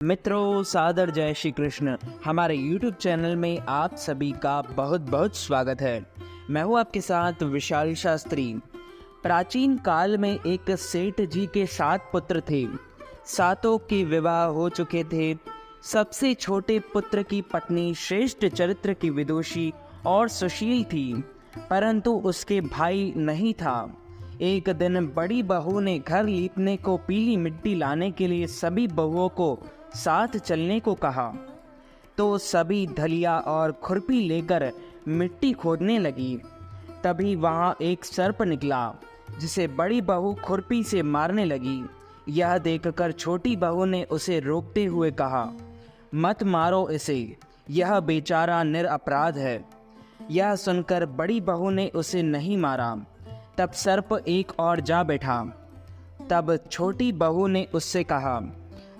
मित्रों, सादर जय श्री कृष्ण। हमारे YouTube चैनल में आप सभी का बहुत बहुत स्वागत है। मैं हूं आपके साथ विशाल शास्त्री। प्राचीन काल में एक सेठ जी के 7 पुत्र थे। सातों के विवाह हो चुके थे। सबसे छोटे पुत्र की पत्नी श्रेष्ठ चरित्र की विदुषी और सुशील थी, परंतु उसके भाई नहीं था। एक दिन बड़ी बहू ने घर लीपने को पीली मिट्टी लाने के लिए सभी बहुओं को साथ चलने को कहा, तो सभी धलिया और खुरपी लेकर मिट्टी खोदने लगी। तभी वहां एक सर्प निकला, जिसे बड़ी बहू खुरपी से मारने लगी। यह देखकर छोटी बहू ने उसे रोकते हुए कहा, मत मारो इसे, यह बेचारा निरपराध है। यह सुनकर बड़ी बहू ने उसे नहीं मारा। तब सर्प एक और जा बैठा। तब छोटी बहू ने उससे कहा,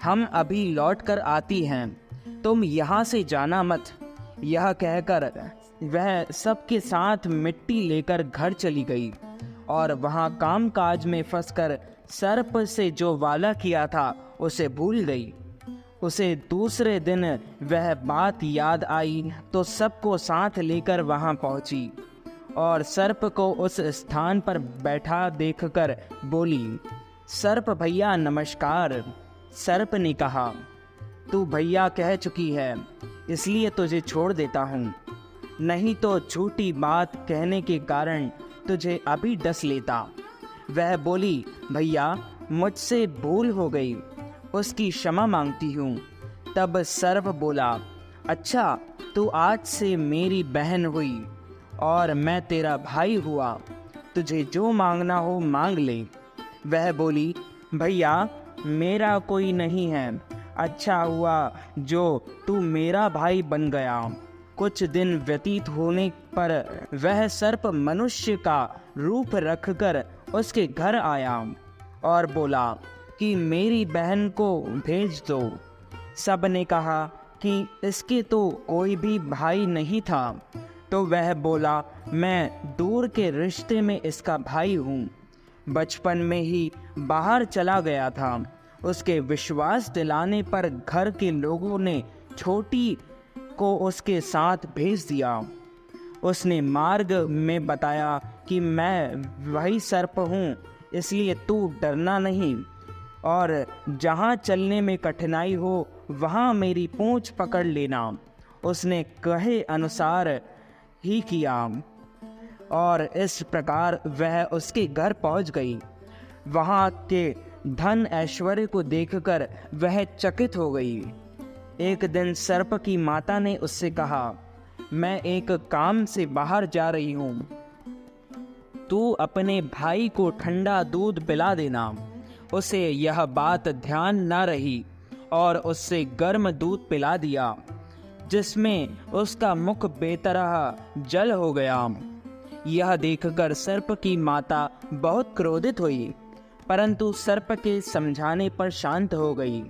हम अभी लौट कर आती हैं, तुम यहाँ से जाना मत। यह कहकर वह सबके साथ मिट्टी लेकर घर चली गई और वहाँ कामकाज में फंसकर सर्प से जो वादा किया था उसे भूल गई। उसे दूसरे दिन वह बात याद आई तो सबको साथ लेकर वहाँ पहुँची और सर्प को उस स्थान पर बैठा देखकर बोली, सर्प भैया नमस्कार। सर्प ने कहा, तू भैया कह चुकी है, इसलिए तुझे छोड़ देता हूँ, नहीं तो झूठी बात कहने के कारण तुझे अभी डस लेता। वह बोली, भैया मुझसे भूल हो गई, उसकी क्षमा मांगती हूँ। तब सर्प बोला, अच्छा तू आज से मेरी बहन हुई और मैं तेरा भाई हुआ, तुझे जो मांगना हो मांग ले। वह बोली, भैया मेरा कोई नहीं है, अच्छा हुआ जो तू मेरा भाई बन गया। कुछ दिन व्यतीत होने पर वह सर्प मनुष्य का रूप रखकर उसके घर आया और बोला कि मेरी बहन को भेज दो। सब ने कहा कि इसके तो कोई भी भाई नहीं था, तो वह बोला, मैं दूर के रिश्ते में इसका भाई हूँ, बचपन में ही बाहर चला गया था। उसके विश्वास दिलाने पर घर के लोगों ने छोटी को उसके साथ भेज दिया। उसने मार्ग में बताया कि मैं वही सर्प हूँ, इसलिए तू डरना नहीं और जहाँ चलने में कठिनाई हो वहाँ मेरी पूँछ पकड़ लेना। उसने कहे अनुसार ही किया और इस प्रकार वह उसके घर पहुँच गई। वहाँ के धन ऐश्वर्य को देखकर वह चकित हो गई। एक दिन सर्प की माता ने उससे कहा, मैं एक काम से बाहर जा रही हूँ, तू अपने भाई को ठंडा दूध पिला देना। उसे यह बात ध्यान न रही और उससे गर्म दूध पिला दिया, जिसमें उसका मुख बेतरह जल हो गया। यह देखकर सर्प की माता बहुत क्रोधित हुई, परंतु सर्प के समझाने पर शांत हो गई।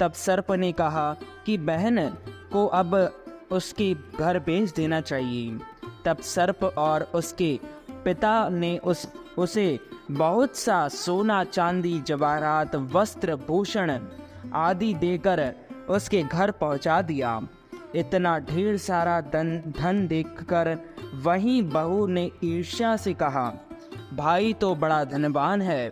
तब सर्प ने कहा कि बहन को अब उसके घर भेज देना चाहिए। तब सर्प और उसके पिता ने उसे बहुत सा सोना चांदी जवाहरात वस्त्र भूषण आदि देकर उसके घर पहुंचा दिया। इतना ढेर सारा धन देखकर वहीं बहू ने ईर्ष्या से कहा, भाई तो बड़ा धनवान है,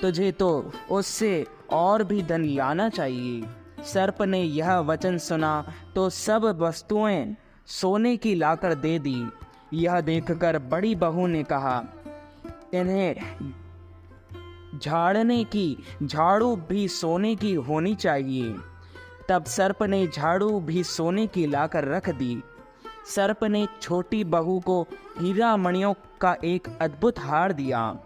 तुझे तो उससे और भी धन लाना चाहिए। सर्प ने यह वचन सुना तो सब वस्तुएं सोने की लाकर दे दी। यह देखकर बड़ी बहू ने कहा, इन्हें झाड़ने की झाड़ू भी सोने की होनी चाहिए। तब सर्प ने झाड़ू भी सोने की लाकर रख दी। सर्प ने छोटी बहू को हीरा मणियों का एक अद्भुत हार दिया।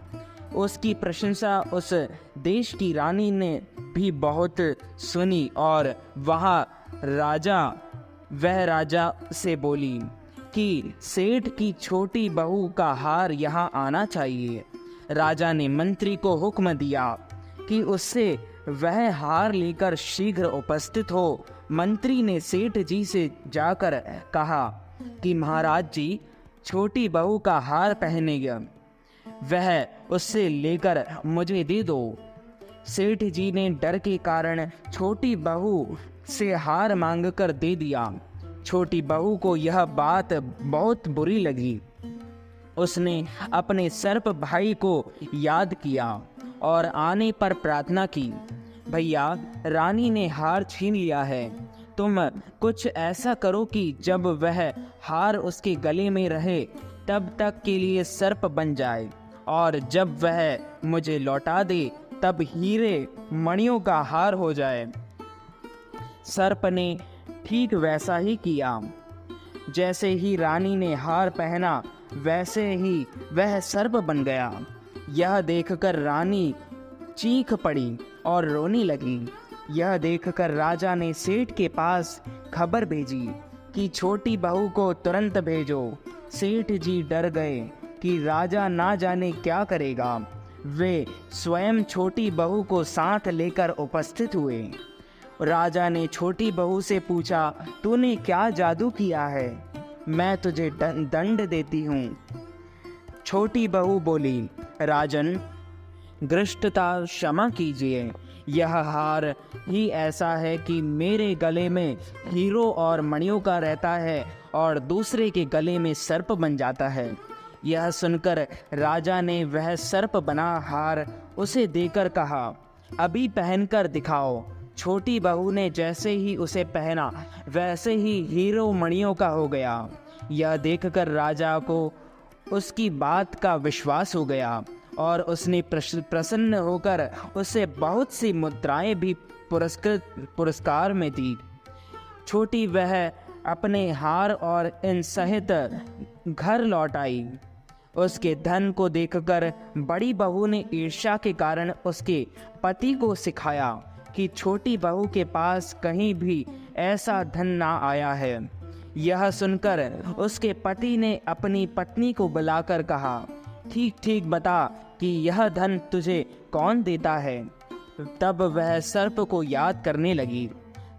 उसकी प्रशंसा उस देश की रानी ने भी बहुत सुनी और वह राजा से बोली कि सेठ की छोटी बहू का हार यहाँ आना चाहिए। राजा ने मंत्री को हुक्म दिया कि उससे वह हार लेकर शीघ्र उपस्थित हो। मंत्री ने सेठ जी से जाकर कहा कि महाराज जी, छोटी बहू का हार पहनेगा, वह उससे लेकर मुझे दे दो। सेठ जी ने डर के कारण छोटी बहू से हार मांगकर दे दिया। छोटी बहू को यह बात बहुत बुरी लगी। उसने अपने सर्प भाई को याद किया और आने पर प्रार्थना की, भैया, रानी ने हार छीन लिया है। तुम कुछ ऐसा करो कि जब वह हार उसके गले में रहे तब तक के लिए सर्प बन जाए, और जब वह मुझे लौटा दे तब हीरे मणियों का हार हो जाए। सर्प ने ठीक वैसा ही किया। जैसे ही रानी ने हार पहना वैसे ही वह सर्प बन गया। यह देखकर रानी चीख पड़ी और रोने लगी। यह देखकर राजा ने सेठ के पास खबर भेजी कि छोटी बहू को तुरंत भेजो। सेठ जी डर गए कि राजा ना जाने क्या करेगा। वे स्वयं छोटी बहू को साथ लेकर उपस्थित हुए। राजा ने छोटी बहू से पूछा, तूने क्या जादू किया है? मैं तुझे दंड देती हूँ। छोटी बहू बोली, राजन, गृष्टता क्षमा कीजिए। यह हार ही ऐसा है कि मेरे गले में हीरो और मणियों का रहता है और दूसरे के गले में सर्प बन जाता है। यह सुनकर राजा ने वह सर्प बना हार उसे देकर कहा, अभी पहनकर दिखाओ। छोटी बहू ने जैसे ही उसे पहना वैसे ही हीरो मणियों का हो गया। यह देखकर राजा को उसकी बात का विश्वास हो गया और उसने प्रसन्न होकर उसे बहुत सी मुद्राएं भी पुरस्कार में दी। छोटी वह अपने हार और इन सहित घर लौट आई। उसके धन को देखकर बड़ी बहू ने ईर्ष्या के कारण उसके पति को सिखाया कि छोटी बहू के पास कहीं भी ऐसा धन ना आया है। यह सुनकर उसके पति ने अपनी पत्नी को बुलाकर कहा, ठीक ठीक बता कि यह धन तुझे कौन देता है। तब वह सर्प को याद करने लगी।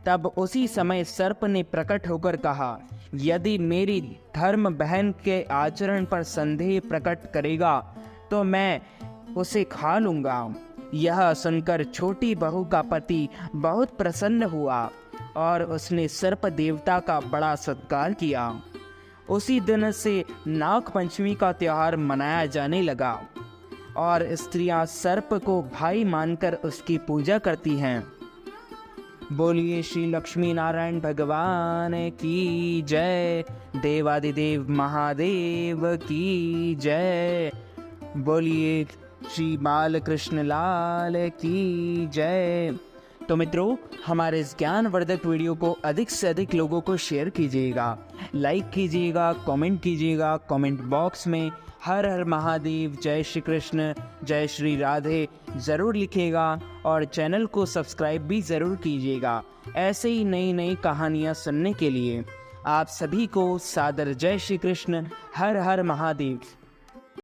तब उसी समय सर्प ने प्रकट होकर कहा, यदि मेरी धर्म बहन के आचरण पर संदेह प्रकट करेगा तो मैं उसे खा लूँगा। यह सुनकर छोटी बहू का पति बहुत प्रसन्न हुआ और उसने सर्प देवता का बड़ा सत्कार किया। उसी दिन से नाग पंचमी का त्योहार मनाया जाने लगा और स्त्रियां सर्प को भाई मानकर उसकी पूजा करती हैं। बोलिए श्री लक्ष्मी नारायण भगवान की जय, देवादिदेव महादेव की जय। बोलिए श्री बालकृष्ण लाल की जय। तो मित्रों, हमारे इस ज्ञानवर्धक वीडियो को अधिक से अधिक लोगों को शेयर कीजिएगा, लाइक कीजिएगा, कमेंट कीजिएगा। कमेंट बॉक्स में हर हर महादेव, जय श्री कृष्ण, जय श्री राधे ज़रूर लिखिएगा और चैनल को सब्सक्राइब भी ज़रूर कीजिएगा ऐसे ही नई नई कहानियाँ सुनने के लिए। आप सभी को सादर जय श्री कृष्ण, हर हर महादेव।